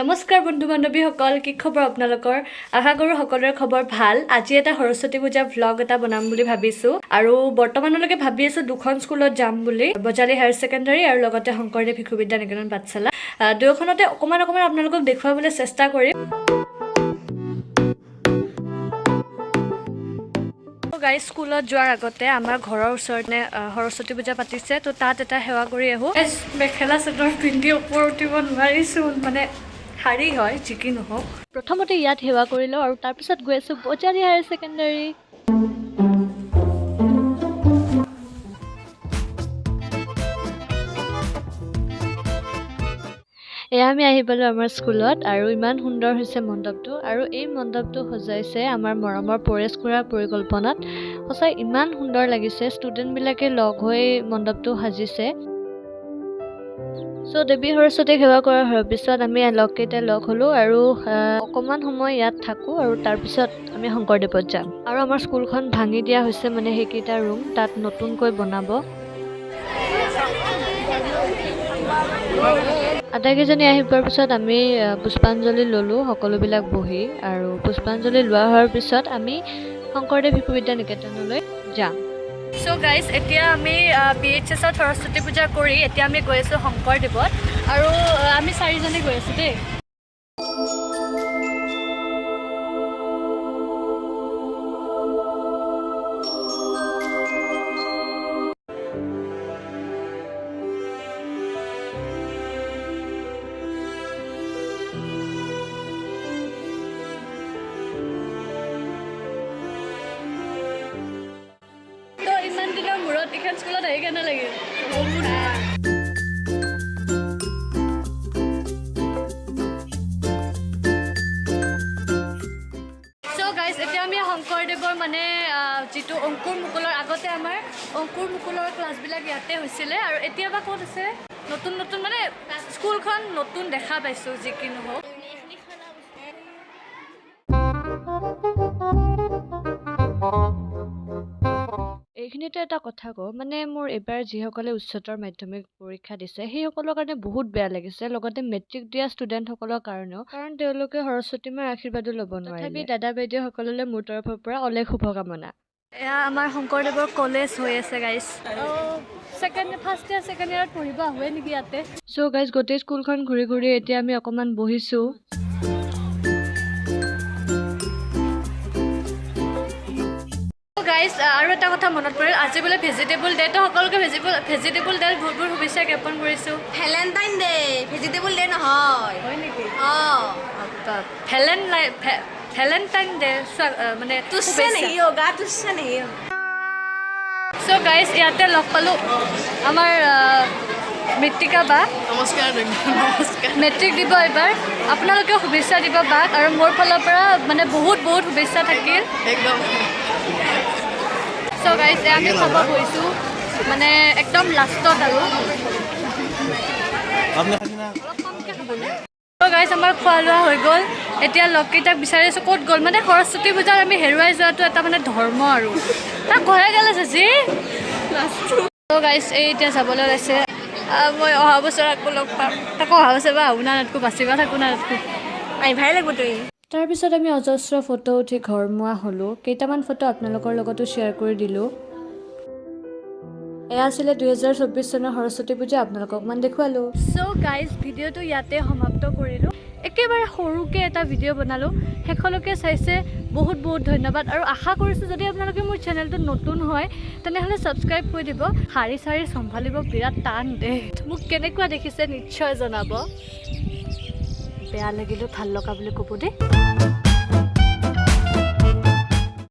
নমস্কাৰ বন্ধু বান্ধৱীসকল, কি খবৰ আপোনালোকৰ? আশা কৰোঁ সকলোৰে খবৰ ভাল। আজি এটা সৰস্বতী পূজা ভ্লগ এটা বনাম বুলি ভাবিছোঁ আৰু বৰ্তমানলৈকে ভাবি আছোঁ দুখন স্কুলত যাম বুলি, বজালী হায়াৰ ছেকেণ্ডাৰী আৰু লগতে শংকৰদেৱ শিশু বিদ্যা নিকেতন পাঠশালা। দুয়োখনতে অকণমান আপোনালোকক দেখুৱাবলৈ চেষ্টা কৰিম। গাইজ, স্কুলত যোৱাৰ আগতে আমাৰ ঘৰৰ ওচৰতে সৰস্বতী পূজা পাতিছে, তো তাত এটা সেৱা কৰি আহোঁ। মেখেলা চাদৰ পিন্ধি ওপৰত উঠিব নোৱাৰিছোঁ, মানে শাৰী হয় যি কি নহওক। প্ৰথমতে ইয়াত সেৱা কৰি লওঁ আৰু তাৰপিছত গৈ আছোঁ বজালী হায়াৰ ছেকেণ্ডাৰী। এয়া আমি আহি পালোঁ আমাৰ স্কুলত আৰু ইমান সুন্দৰ হৈছে মণ্ডপটো, আৰু এই মণ্ডপটো সজাইছে আমাৰ মৰমৰ পৰেশ খুৰাৰ পৰিকল্পনাত। সঁচাই ইমান সুন্দৰ লাগিছে, ষ্টুডেণ্টবিলাকে লগ হৈ মণ্ডপটো সাজিছে। চ' দেৱী সৰস্বতীক সেৱা কৰাৰ পিছত আমি লগকেইটা লগ হ'লোঁ আৰু অকণমান সময় ইয়াত থাকোঁ আৰু তাৰপিছত আমি শংকৰদেৱত যাম। আৰু আমাৰ স্কুলখন ভাঙি দিয়া হৈছে, মানে সেইকেইটা ৰুম তাত নতুনকৈ বনাব। আটাইকেইজনী আহি পোৱাৰ পিছত আমি পুষ্পাঞ্জলি ল'লোঁ সকলোবিলাক বহি, আৰু পুষ্পাঞ্জলি লোৱা হোৱাৰ পিছত আমি শংকৰদেৱ শিশু বিদ্যা নিকেতনলৈ যাম। চ' গাইজ, এতিয়া আমি BHSত সৰস্বতী পূজা কৰি এতিয়া আমি গৈ আছোঁ শংকৰদেৱত, আৰু আমি 4জনী গৈ আছোঁ দেই। ইমান দিনৰ মূৰত এইখন স্কুলত আহি কেনে লাগিল? এতিয়া আমি শংকৰদেৱৰ মানে যিটো অংকুৰ মুকুলৰ, আগতে আমাৰ অংকুৰ মুকুলৰ ক্লাছবিলাক ইয়াতে হৈছিলে, আৰু এতিয়া বা ক'ত আছে? নতুন নতুন মানে স্কুলখন নতুন দেখা পাইছোঁ যি কি নহওক। এইখিনিতে এটা কথা কওঁ, মানে মোৰ এইবাৰ যিসকলে উচ্চতৰ মাধ্যমিক পৰীক্ষা দিছে সেইসকলৰ কাৰণে বহুত বেয়া লাগিছে, লগতে মেট্ৰিক দিয়া ষ্টুডেণ্টসকলৰ কাৰণেও, কাৰণ তেওঁলোকে সৰস্বতী মাৰ আশীৰ্বাদো ল'ব নোৱাৰে। তথাপি দাদা বাইদেউসকললৈ মোৰ তৰফৰ পৰা অলেখ শুভকামনা। এয়া আমাৰ শংকৰদেৱৰ কলেজ হৈ আছে গাইজ। ফাৰ্ষ্ট ইয়াৰ ছেকেণ্ড ইয়াৰত পঢ়িব আহোৱে নেকি ইয়াতে? চ' গাইজ, গোটেই স্কুলখন ঘূৰি ঘূৰি এতিয়া আমি অকণমান বহিছোঁ। গাইজ, আৰু এটা কথা মনত পৰিল, আজি বোলে ভেজিটেবল ডে, তো সকলোকে ভেজিটেবল ডে বহুত বহুত শুভেচ্ছা জ্ঞাপন কৰিছোঁ। ভেলেণ্টাইন ডে, ভেজিটেবল ডে নহয়। হয় নেকি? অঁ, ভেলেণ্টাইন ডে মানে তুচ্ছা নেহি হোগা, তুচ্ছা নেহি হোগা। চ' গাইজ, ইয়াতে লগ পালোঁ আমাৰ মৃত্তিকা বা। নমস্কাৰ। মেট্ৰিক দিব এইবাৰ, আপোনালোকেও শুভেচ্ছা দিব বাক, আৰু মোৰ ফালৰ পৰা মানে বহুত বহুত শুভেচ্ছা থাকিল একদম। চ' গাইজ, আমি খাব গৈছোঁ মানে একদম লাষ্টত, আৰু চ' গাইজ, আমাৰ খোৱা লোৱা হৈ গ'ল। এতিয়া লগকেইটাক বিচাৰি আছোঁ ক'ত গ'ল, মানে সৰস্বতী পূজাত আমি হেৰুৱাই যোৱাটো এটা মানে ধৰ্ম, আৰু তাক ঘৰে গেল আছে যি চ' গাইজ, এই এতিয়া যাবলৈ ওলাইছে। মই অহা বছৰ আকৌ লগ পাম, তাকো অহা বছৰ বা আহোঁ না নাথাকোঁ, বাচিবা থাকোঁ না নাথাকোঁ, আহিবই লাগিব তই। তাৰপিছত আমি অজস্ৰ ফটো উঠি ঘৰমুৱা হ'লোঁ। কেইটামান ফটো আপোনালোকৰ লগতো শ্বেয়াৰ কৰি দিলোঁ। এয়া আছিলে 2024 চনৰ সৰস্বতী পূজা, আপোনালোকক অকণমান দেখুৱালোঁ। চ' গাইজ, ভিডিঅ'টো ইয়াতে সমাপ্ত কৰিলোঁ। একেবাৰে সৰুকৈ এটা ভিডিঅ' বনালোঁ, শেষলৈকে চাইছে বহুত বহুত ধন্যবাদ, আৰু আশা কৰিছোঁ যদি আপোনালোকে মোৰ চেনেলটো নতুন হয় তেনেহ'লে ছাবস্ক্ৰাইব কৰি দিব। শাৰী চাৰী চম্ভালিব বিৰাট টান দেই, মোক কেনেকুৱা দেখিছে নিশ্চয় জনাব। বেয়া লাগিলেও ভাল লগা বুলি ক'ব দেই।